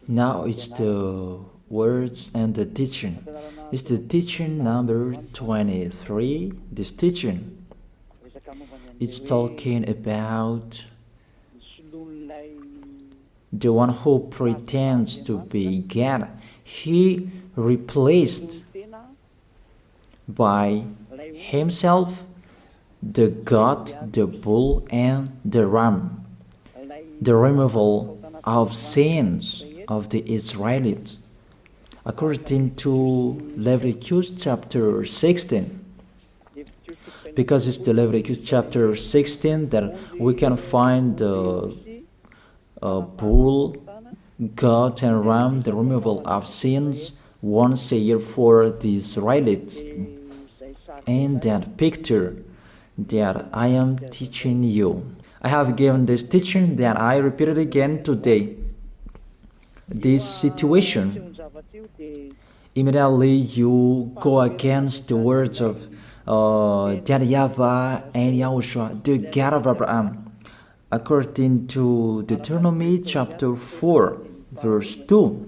Now it's the words and the teaching. It's the teaching number 23. This teaching, it's talking about the one who pretends to be God. He replaced by himself the goat, the bull, and the ram. The removal of sins of the Israelites. According to Leviticus chapter 16, because it's the Leviticus chapter 16 that we can find the bull, goat, and ram, the removal of sins once a year for the Israelites. And that picture that I am teaching you, I have given this teaching that I repeated again today. This situation, immediately you go against the words of that YAHVAH and YAHOSHUAH, the God of Abraham. According to Deuteronomy chapter 4, verse 2,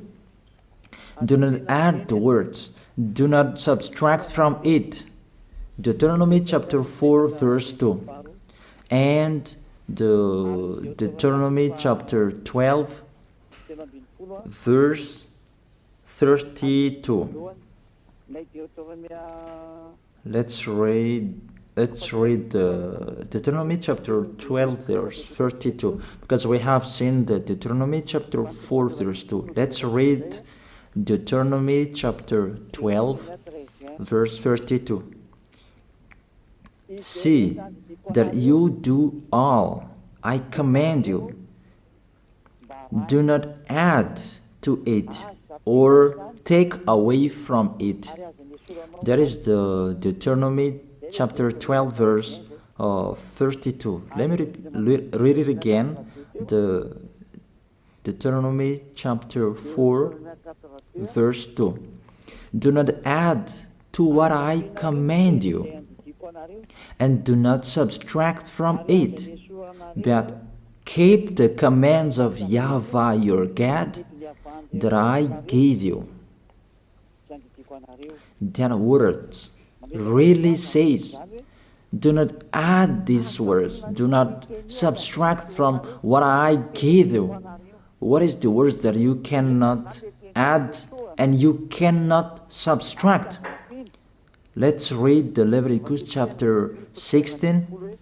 do not add the words, do not subtract from it. Deuteronomy chapter 4, verse 2. And the Deuteronomy chapter 12, verse 32. Let's read Deuteronomy chapter 12, verse 32, because we have seen the Deuteronomy chapter 4, verse 2. Let's read Deuteronomy chapter 12, verse 32. See that you do all I command you. Do not add to it or take away from it. That is the Deuteronomy chapter 12, verse 32. Let me read it again. The Deuteronomy chapter 4, verse 2. Do not add to what I command you, and do not subtract from it, but keep the commands of YAHVAH your God that I gave you. That word really says, do not add these words, do not subtract from what I gave you. What is the words that you cannot add and you cannot subtract? Let's read the Leviticus chapter 16.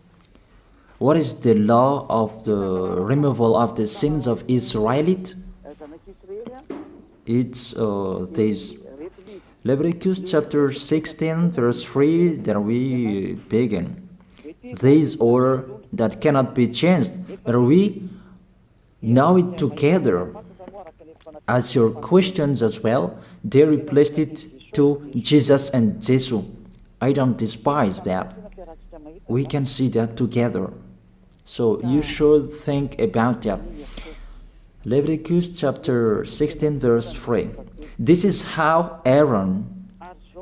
What is the law of the removal of the sins of Israelites? It's this Leviticus chapter 16, verse 3 that we begin. These order that cannot be changed, but we know it together. As your questions as well, they replaced it to Jesus and Jesus. I don't despise that. We can see that together. So you should think about that. Leviticus chapter 16, verse 3. This is how Aaron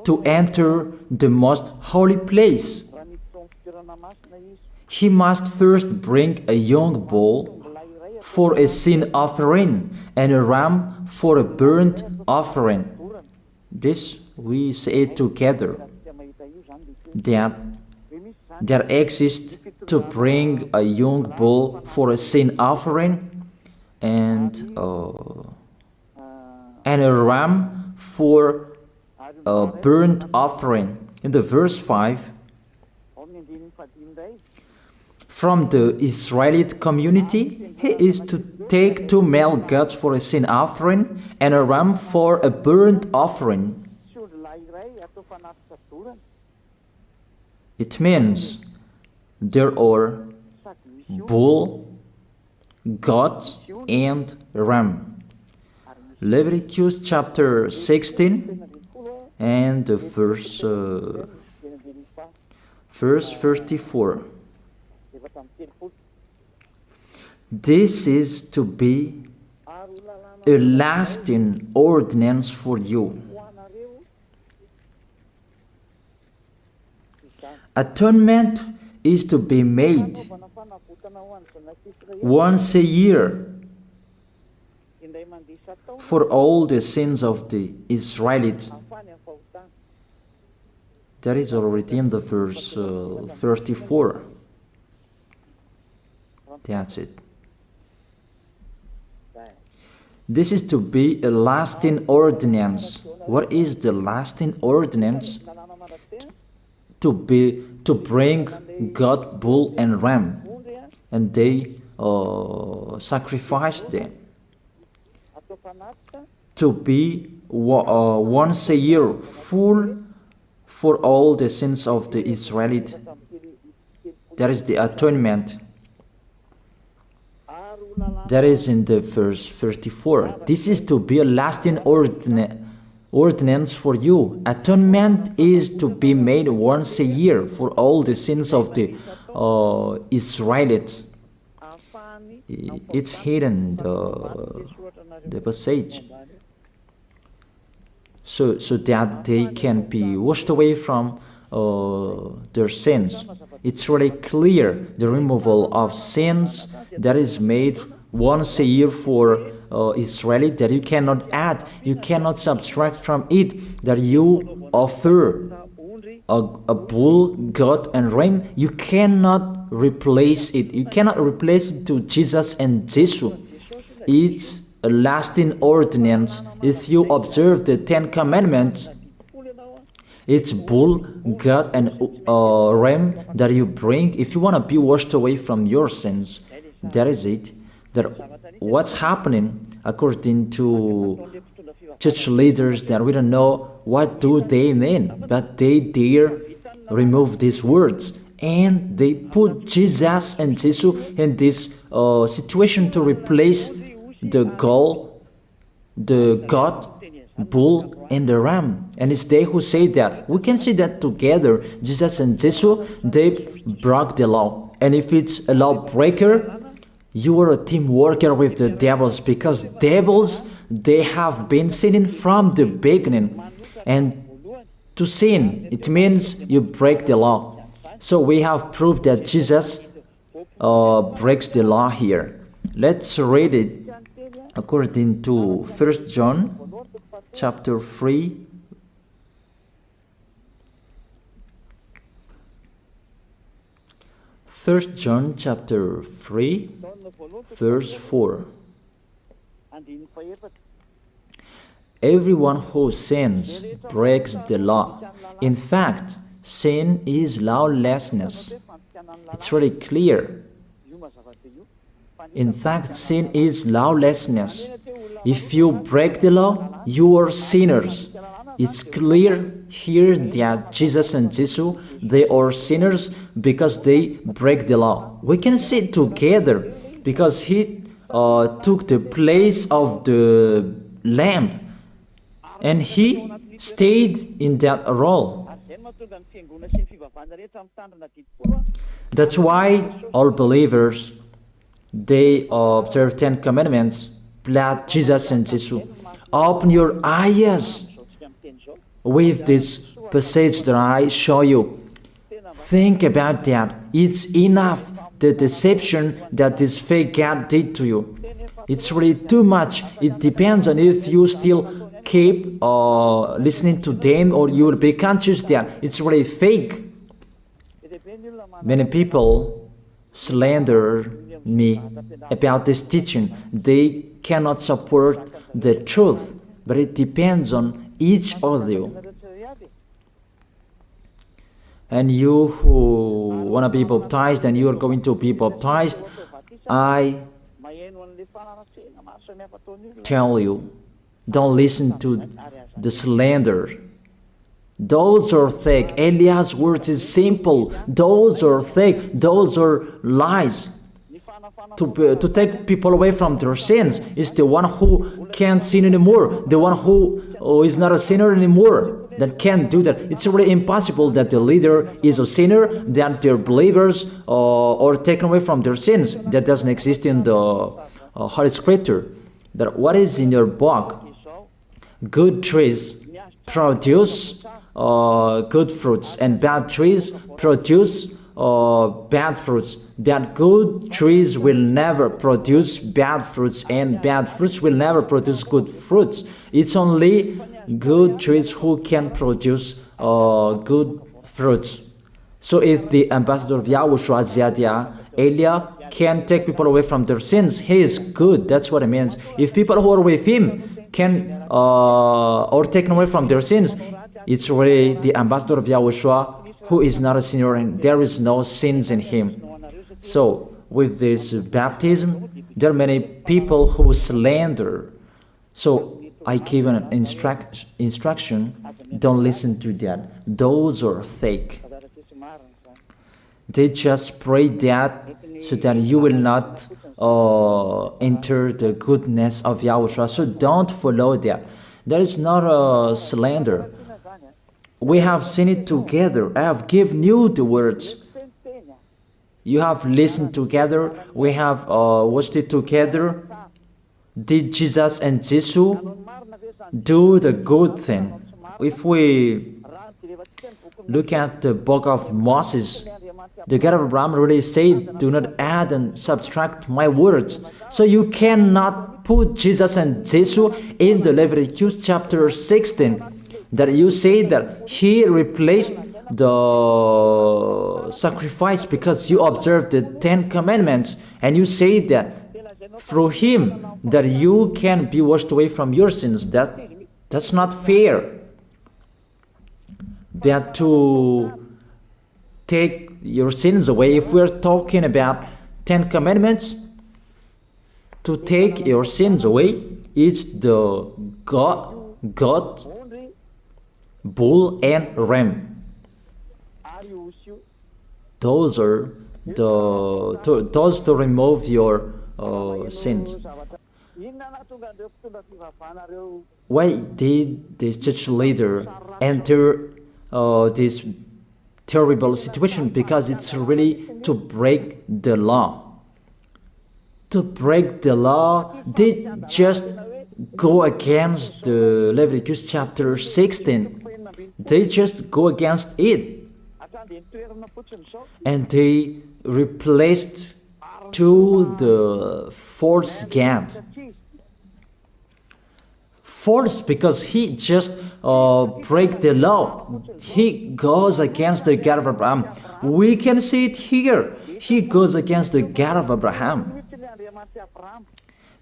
to enter the most holy place. He must first bring a young bull for a sin offering and a ram for a burnt offering. This we say together, that there exists to bring a young bull for a sin offering and a ram for a burnt offering. In the verse 5, from the Israelite community, he is to take 2 male goats for a sin offering and a ram for a burnt offering. It means there are bull, goat, and ram. Leviticus chapter 16 and verse 34. This is to be a lasting ordinance for you. Atonement is to be made once a year for all the sins of the Israelites. That is already in the verse 34. That's it. This is to be a lasting ordinance. What is the lasting ordinance? To bring God, bull and ram, and they sacrificed them. To be once a year full for all the sins of the Israelites. That is the atonement. That is in the verse 34. This is to be a lasting ordinance for you. Atonement is to be made once a year for all the sins of the Israelites. It's hidden, the passage. So that they can be washed away from their sins. It's really clear, the removal of sins that is made once a year for Israelites, that you cannot add, you cannot subtract from it, that you offer a bull, goat and ram, you cannot replace it. You cannot replace it to Jesus and Jesus. It's a lasting ordinance. If you observe the 10 Commandments, it's bull, goat and ram that you bring if you want to be washed away from your sins. That is it. That what's happening according to church leaders, that we don't know what do they mean, but they dare remove these words and they put Jesus and Jesus in this situation to replace the God, bull and the ram. And it's they who say that. We can see that together, Jesus and Jesus, they broke the law. And if it's a lawbreaker, you are a team worker with the devils, because devils, they have been sinning from the beginning. And to sin, it means you break the law. So we have proved that Jesus breaks the law here. Let's read it according to 1 John chapter 3. First John chapter 3, verse 4. Everyone who sins breaks the law. In fact, sin is lawlessness. It's really clear. In fact, sin is lawlessness. If you break the law, you are sinners. It's clear here that Jesus and Jesus, they are sinners because they break the law. We can see it together because he took the place of the lamb and he stayed in that role. That's why all believers, they observe 10 commandments, blood, Jesus and Jesus. Open your eyes with this passage that I show you. Think about that. It's enough, the deception that this fake God did to you. It's really too much. It depends on if you still keep listening to them, or you will be conscious that it's really fake. Many people slander me about this teaching. They cannot support the truth, but it depends on each of you. And you who want to be baptized, and you are going to be baptized, I tell you, don't listen to the slander. Those are fake. Eliah's words is simple. Those are fake. Those are lies. To take people away from their sins is the one who can't sin anymore. The one who is not a sinner anymore, that can't do that. It's really impossible that the leader is a sinner, that their believers are taken away from their sins. That doesn't exist in the Holy Scripture. That what is in your book? Good trees produce good fruits, and bad trees produce bad fruits. that good trees will never produce bad fruits, and bad fruits will never produce good fruits. It's only good trees who can produce good fruits. So if the ambassador of Yahushua, Ziadia, Elia, can take people away from their sins, he is good. That's what it means. If people who are with him can or taken away from their sins, it's really the ambassador of Yahushua who is not a sinner, and there is no sins in him. So with this baptism, there are many people who slander. So I give an instruction, don't listen to that. Those are fake. They just pray that so that you will not enter the goodness of Yahushua. So don't follow that. That is not a slander. We have seen it together. I have given you the words. You have listened together. We have watched it together. Did Jesus and Jesus do the good thing? If we look at the book of Moses, the God of Abraham really said, do not add and subtract my words. So you cannot put Jesus and Jesus in the Leviticus chapter 16. That you say that he replaced the sacrifice because you observed the 10 commandments, and you say that through him that you can be washed away from your sins. That's not fair. But to take your sins away, if we're talking about 10 commandments, to take your sins away, it's the God, bull and ram. Those are those to remove your sins. Why did this church leader enter this terrible situation? Because it's really to break the law. To break the law, they just go against the Leviticus chapter 16. They just go against it. And they replaced to the false God. False because he just break the law. He goes against the God of Abraham. We can see it here. He goes against the God of Abraham.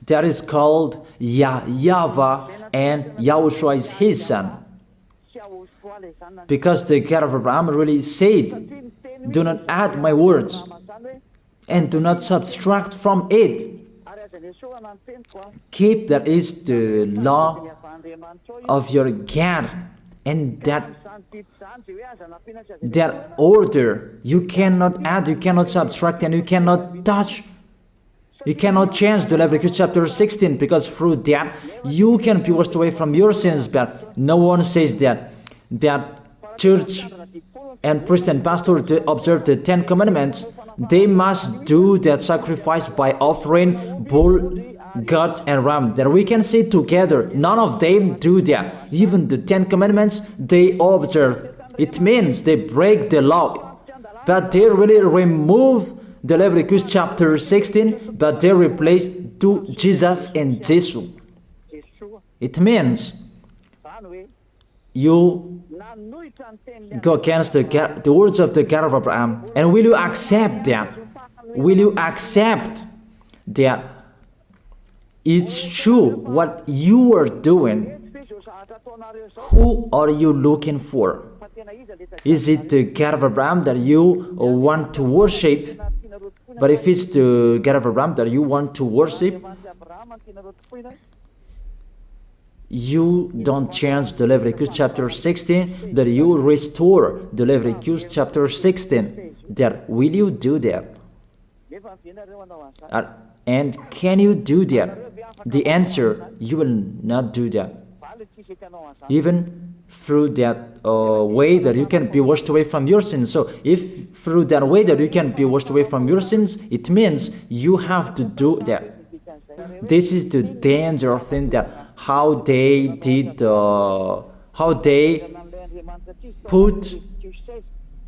That is called YAHVAH, and YAHOSHUAH is his son. Because the God of Abraham really said, do not add my words and do not subtract from it. Keep, that is the law of your God, and that order. You cannot add, you cannot subtract, and you cannot touch. You cannot change the Leviticus chapter 16, because through that you can be washed away from your sins. But no one says that church and priest and pastor to observe the 10 commandments, they must do that sacrifice by offering bull, goat, and ram. That we can see together. None of them do that. Even the 10 commandments they observe. It means they break the law, but they really remove the Leviticus chapter 16, but they replace to Jesus and Jesus. It means you go against the words of the God of Abraham. And will you accept that? Will you accept that it's true what you are doing? Who are you looking for? Is it the God of Abraham that you want to worship? But if it's the God of Abraham that you want to worship, you don't change the Leviticus chapter 16, that you restore the Leviticus chapter 16. That will you do that? And can you do that? The answer, you will not do that. Even through that way that you can be washed away from your sins. So if through that way that you can be washed away from your sins, it means you have to do that. This is the danger thing, that how they did, how they put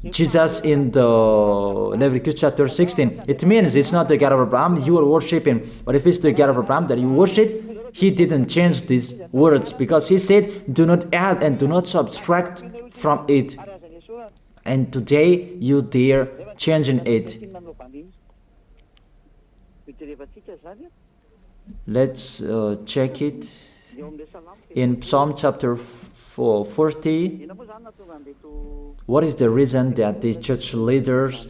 Jesus in the Leviticus chapter 16. It means it's not the God of Abraham you are worshiping, but if it's the God of Abraham that you worship, he didn't change these words, because he said, do not add and do not subtract from it. And today you dare changing it. Let's check it in Psalm chapter 40. What is the reason that these church leaders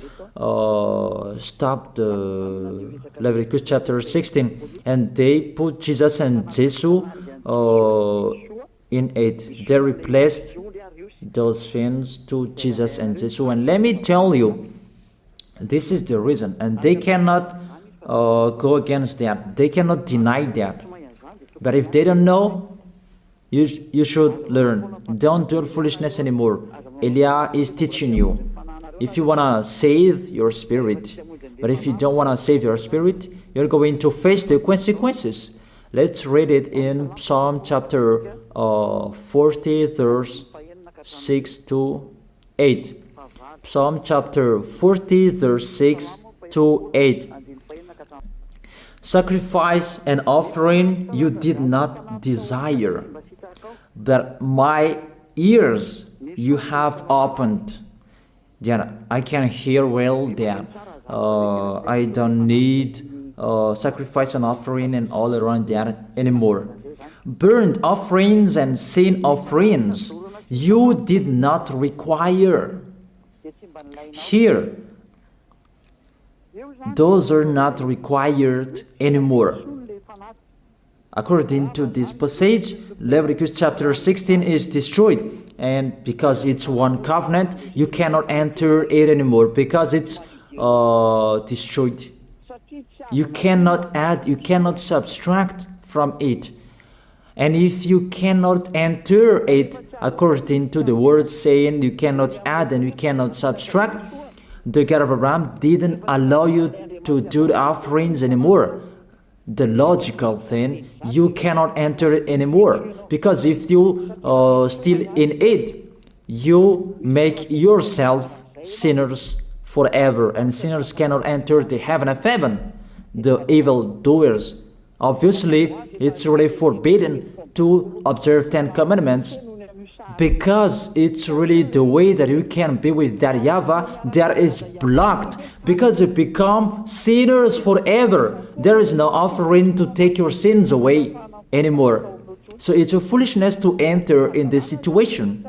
stopped the Leviticus chapter 16 and they put Jesus and Jesus in it? They replaced those things to Jesus and Jesus. And let me tell you, this is the reason, and they cannot go against that. They cannot deny that. But if they don't know, you should learn. Don't do foolishness anymore. Elia is teaching you. If you want to save your spirit, but if you don't want to save your spirit, you're going to face the consequences. Let's read it in Psalm chapter 40, verse 6 to 8. Psalm chapter 40, verse 6 to 8. Sacrifice and offering you did not desire, but my ears you have opened. Then I can hear well that I don't need sacrifice and offering and all around that anymore. Burnt offerings and sin offerings you did not require. Here, those are not required anymore. According to this passage, Leviticus chapter 16 is destroyed, and because it's one covenant, you cannot enter it anymore because it's destroyed. You cannot add, you cannot subtract from it. And if you cannot enter it according to the word saying you cannot add and you cannot subtract, the God of Abraham didn't allow you to do the offerings anymore. The logical thing, you cannot enter it anymore, because if you still in it, you make yourself sinners forever, and sinners cannot enter the heaven of heaven, the evil doers. Obviously, it's really forbidden to observe 10 commandments, because it's really the way that you can be with that YAHVAH that is blocked, because you become sinners forever. There is no offering to take your sins away anymore. So it's a foolishness to enter in this situation.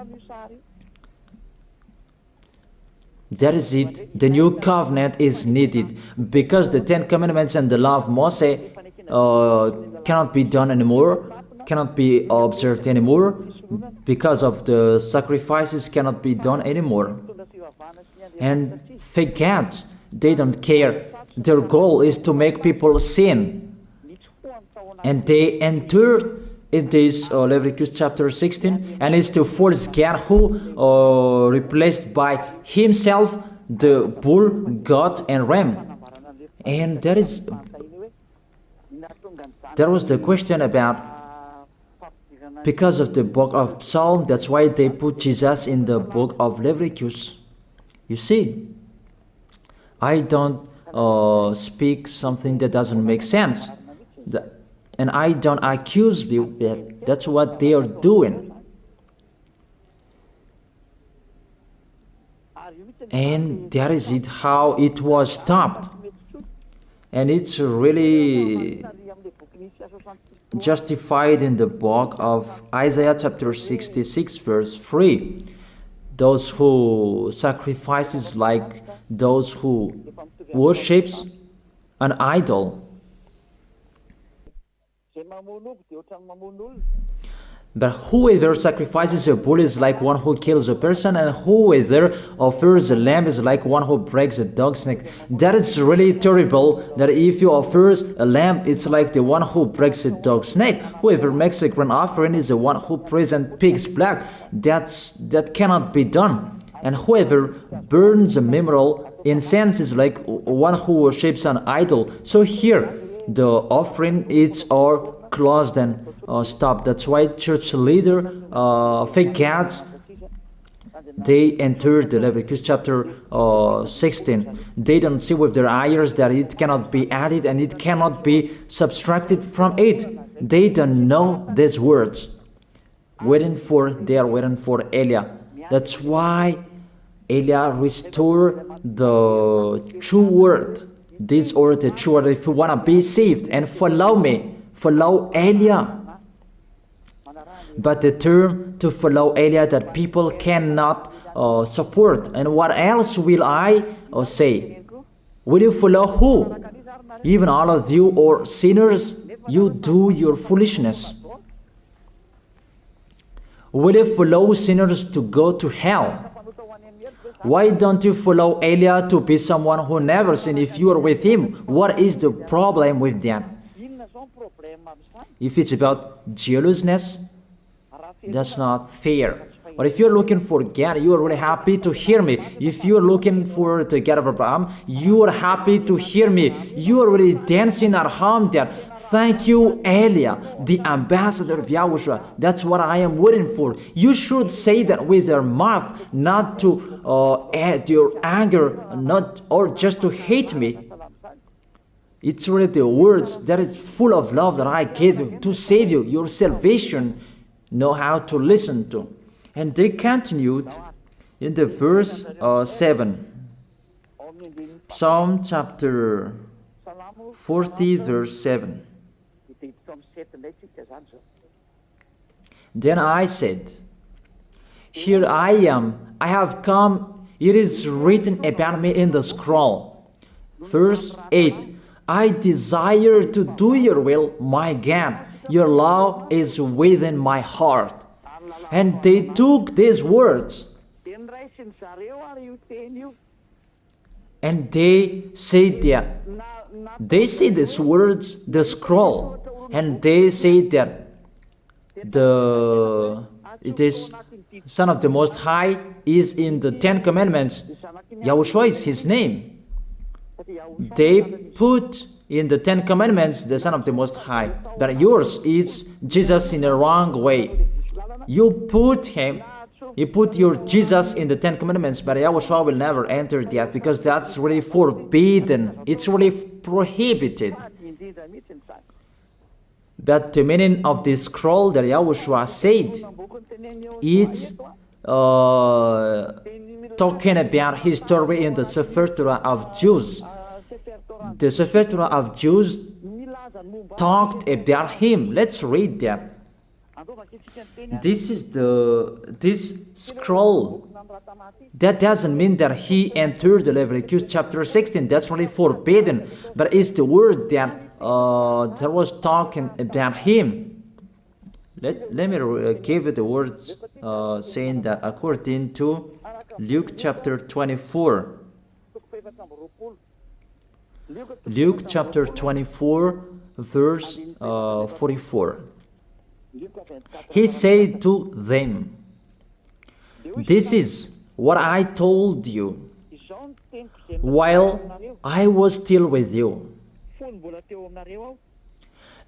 That is it. The new covenant is needed, because the 10 commandments and the law of Moses cannot be done anymore, cannot be observed anymore, because of the sacrifices cannot be done anymore. And thank God, they don't care. Their goal is to make people sin. And they entered in this Leviticus chapter 16, and it's to force God, who replaced by himself the bull, goat, and ram. And there was the question about, because of the book of Psalm, that's why they put Jesus in the book of Leviticus. You see, I don't speak something that doesn't make sense. And I don't accuse people. That's what they are doing. And that is it, how it was stopped. And it's really justified in the book of Isaiah chapter 66 verse 3. Those who sacrifices like those who worships an idol. But whoever sacrifices a bull is like one who kills a person, and whoever offers a lamb is like one who breaks a dog's neck. That is really terrible, that if you offer a lamb, it's like the one who breaks a dog's neck. Whoever makes a grain offering is the one who presents pig's blood. That cannot be done. And whoever burns a memorial incense is like one who worships an idol. So here, the offering, it's all closed and stopped. That's why church leader, fake gods, they entered the Leviticus chapter 16. They don't see with their eyes that it cannot be added and it cannot be subtracted from it. They don't know these words. They are waiting for Eliah. That's why Eliah restored the true word. This or the true word. If you want to be saved and follow me, follow Eliah. But the term to follow Eliah that people cannot support. And what else will I say? Will you follow who? Even all of you or sinners, you do your foolishness. Will you follow sinners to go to hell? Why don't you follow Eliah to be someone who never sinned if you are with him? What is the problem with that? If it's about jealousness, that's not fair. Or if you're looking for God, you are really happy to hear me. If you're looking for the God of Abraham, you are happy to hear me. You are really dancing at home there. Thank you, Eliah, the ambassador of Yahushua. That's what I am waiting for. You should say that with your mouth, not to add your anger, not or just to hate me. It's really the words that is full of love that I gave you to save you. Your salvation, know how to listen to. And they continued in the verse 7. Psalm chapter 40 verse 7. Then I said, here I am, I have come, it is written about me in the scroll. Verse 8. I desire to do your will, my God. Your law is within my heart. And they took these words and they say that they see these words, the scroll, and they say that it is Son of the Most High is in the 10 Commandments. YAHOSHUAH is his name. They put in the 10 Commandments the Son of the Most High, but yours is Jesus in a wrong way. You put your Jesus in the 10 Commandments, but YAHOSHUAH will never enter that because that's really forbidden. It's really prohibited. But the meaning of this scroll that YAHOSHUAH said, it's talking about his story in the Sefer Torah of Jews. The Sefer Torah of Jews talked about him. Let's read that. This is this scroll. That doesn't mean that he entered the Leviticus chapter 16. That's really forbidden. But it's the word that was talking about him. Let me give you the words saying that according to Luke chapter 24. Luke chapter 24 verse 44. He said to them, this is what I told you while I was still with you.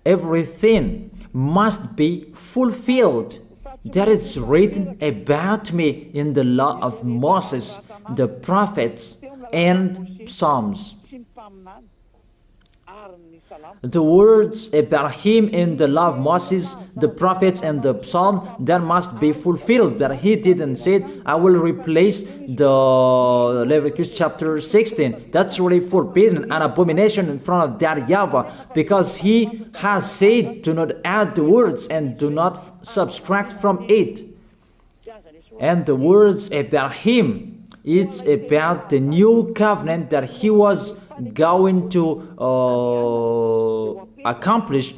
Everything must be fulfilled that is written about me in the law of Moses, the prophets, and Psalms. The words about him in the law of Moses, the prophets, and the psalm, that must be fulfilled. But he didn't say, I will replace the Leviticus chapter 16. That's really forbidden, an abomination in front of that YAHVAH, because he has said, do not add the words and do not subtract from it. And the words about him, it's about the new covenant that he was going to accomplish.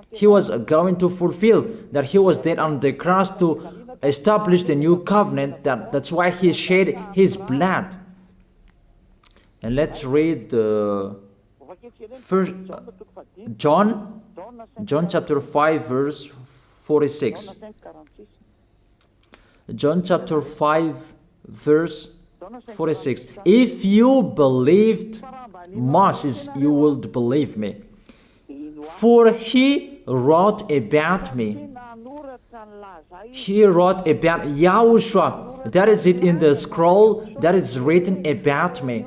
He was going to fulfill, that he was dead on the cross to establish the new covenant. That's why he shed his blood. And let's read first John chapter 5 verse 46. John chapter 5 verse 46. If you believed Moses, you would believe me, for he wrote about me. He wrote about YAHOSHUAH. That is it in the scroll that is written about me.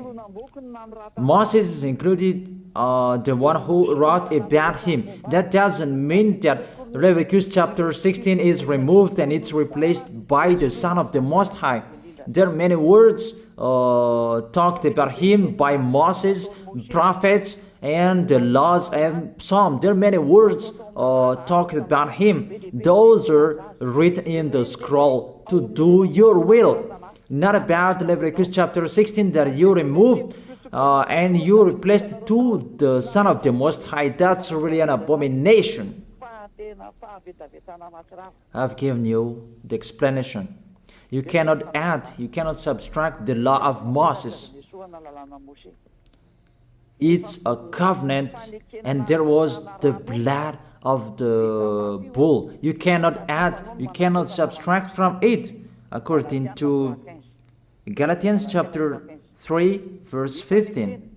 Moses is included, the one who wrote about him. That doesn't mean that Leviticus chapter 16 is removed and it's replaced by the Son of the Most High. There are many words talked about him by Moses, prophets, and the laws and Psalm. There are many words talked about him. Those are written in the scroll to do your will. Not about Leviticus chapter 16 that you removed and you replaced to the Son of the Most High. That's really an abomination. I've given you the explanation. You cannot add, you cannot subtract the law of Moses. It's a covenant, and there was the blood of the bull. You cannot add, you cannot subtract from it, according to Galatians chapter 3, verse 15.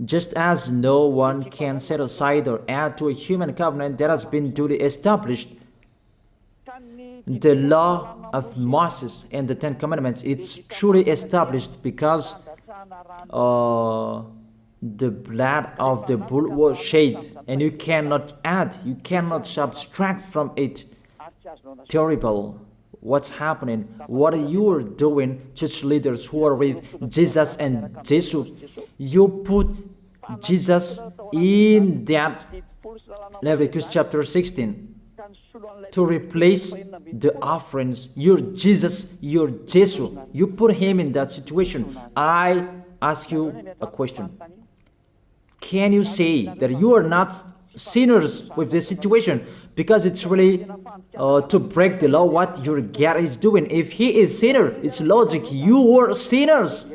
Just as no one can set aside or add to a human covenant that has been duly established, the law of Moses and the Ten Commandments, it's truly established because the blood of the bull was shed, and you cannot add, you cannot subtract from it. Terrible. What's happening? What you are doing, church leaders who are with Jesus and Jesus? You put Jesus in that Leviticus chapter 16 to replace the offerings. Your Jesus, your Jesus. You put him in that situation. I ask you a question. Can you say that you are not sinners with this situation? Because it's really to break the law what your God is doing. If he is sinner, it's logic. You are sinners.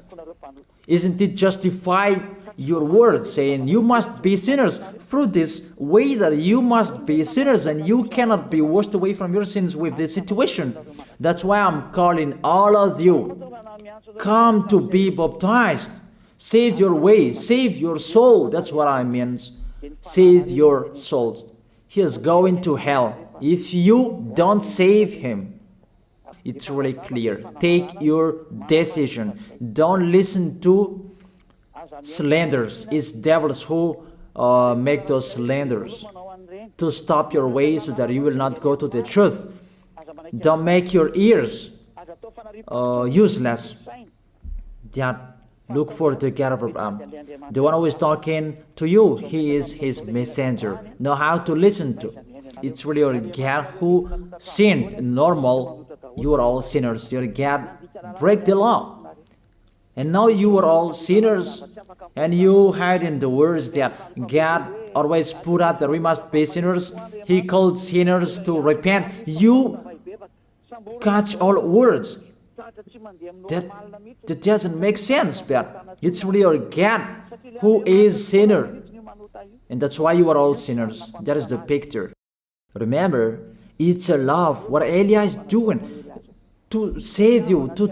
Isn't it justify your word saying you must be sinners? Through this way that you must be sinners and you cannot be washed away from your sins with this situation. That's why I'm calling all of you. Come to be baptized. Save your way. Save your soul. That's what I mean. Save your souls. He is going to hell if you don't save him. It's really clear. Take your decision. Don't listen to slanders. It's devils who make those slanders to stop your way so that you will not go to the truth. Don't make your ears useless. Look for the God of Abraham. The one who is talking to you, he is his messenger. Know how to listen to. It's really your God who sinned. Normal, you are all sinners. Your God break the law. And now you are all sinners. And you hide in the words that God always put out that we must be sinners. He called sinners to repent. You catch all words. That doesn't make sense, but it's really your God who is sinner. And that's why you are all sinners. That is the picture. Remember, it's a love. What Elia is doing to save you, to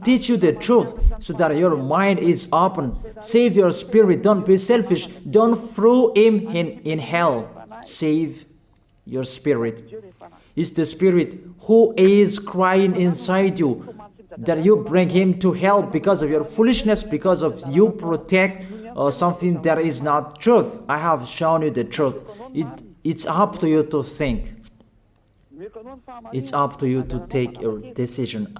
teach you the truth so that your mind is open. Save your spirit. Don't be selfish. Don't throw him in hell. Save your spirit. It's the spirit who is crying inside you that you bring him to hell because of your foolishness, because of you protect something that is not truth. I have shown you the truth. It's up to you to think. It's up to you to take your decision.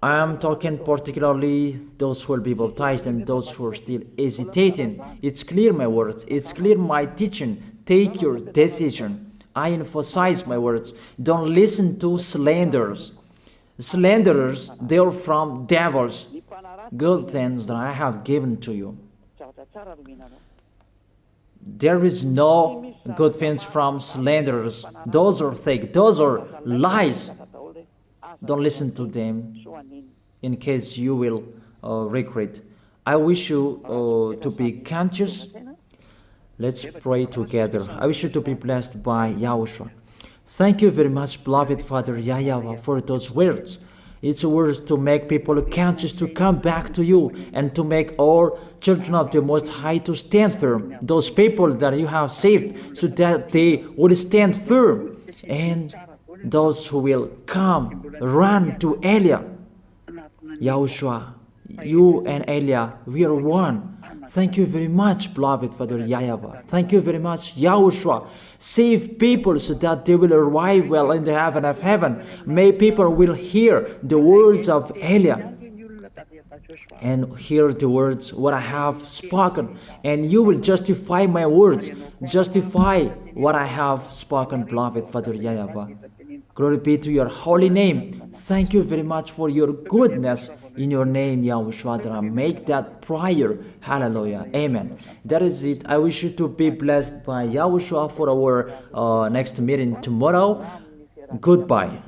I am talking particularly those who will be baptized and those who are still hesitating. It's clear my words. It's clear my teaching. Take your decision. I emphasize my words. Don't listen to slanders. Slanderers, they are from devils. Good things that I have given to you. There is no good things from slanderers. Those are fake. Those are lies. Don't listen to them in case you will regret. I wish you to be conscious. Let's pray together. I wish you to be blessed by YAHOSHUAH. Thank you very much, beloved Father YAHVAH, for those words. It's words to make people conscious to come back to you, and to make all children of the Most High to stand firm. Those people that you have saved, so that they will stand firm. And those who will come, run to Elia. Yahushua, you and Elia, we are one. Thank you very much, beloved Father YAHVAH. Thank you very much, Yahushua. Save people so that they will arrive well in the heaven of heaven. May people will hear the words of Elia and hear the words what I have spoken, and you will justify my words, justify what I have spoken, beloved Father YAHVAH. Glory be to your holy name. Thank you very much for your goodness. In your name, Yahushua, that I make that prayer. Hallelujah. Amen. That is it. I wish you to be blessed by Yahushua for our next meeting tomorrow. Goodbye.